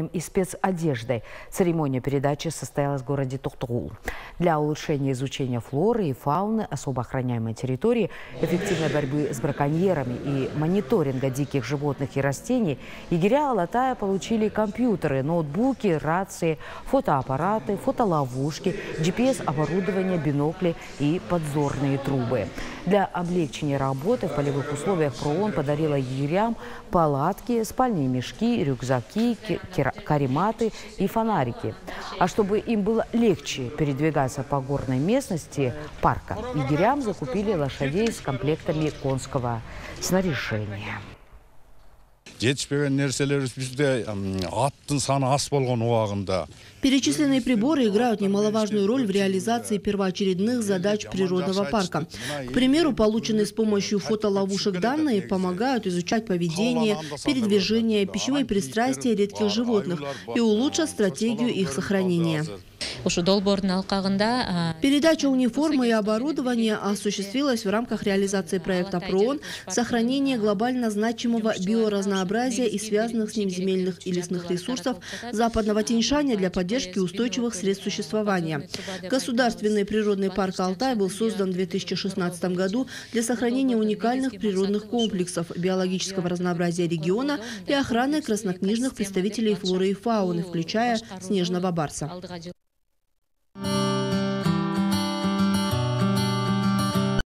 и спецодеждой. Церемония передачи состоялась в городе Токтогул. Для улучшения изучения флоры и фауны особо охраняемой территории, эффективной борьбы с браконьерами и мониторинга диких животных и растений егеря Алатая получили компьютеры, ноутбуки, рации, фотоаппараты, фотоловушки, GPS-оборудование, бинокли и подзорные трубы. Для облегчения работы в полевых условиях ПРООН подарила егерям палатки, спальные мешки, рюкзаки, карематы и фонарики. А чтобы им было легче передвигаться по горной местности парка, егерям закупили лошадей с комплектами конского снаряжения. Перечисленные приборы играют немаловажную роль в реализации первоочередных задач природного парка. К примеру, полученные с помощью фотоловушек данные помогают изучать поведение, передвижение, пищевые пристрастия редких животных и улучшат стратегию их сохранения. Передача униформы и оборудования осуществилась в рамках реализации проекта ПРООН «Сохранение глобально значимого биоразнообразия и связанных с ним земельных и лесных ресурсов Западного Тянь-Шаня для поддержки устойчивых средств существования». Государственный природный парк Алтай был создан в 2016 году для сохранения уникальных природных комплексов, биологического разнообразия региона и охраны краснокнижных представителей флоры и фауны, включая снежного барса.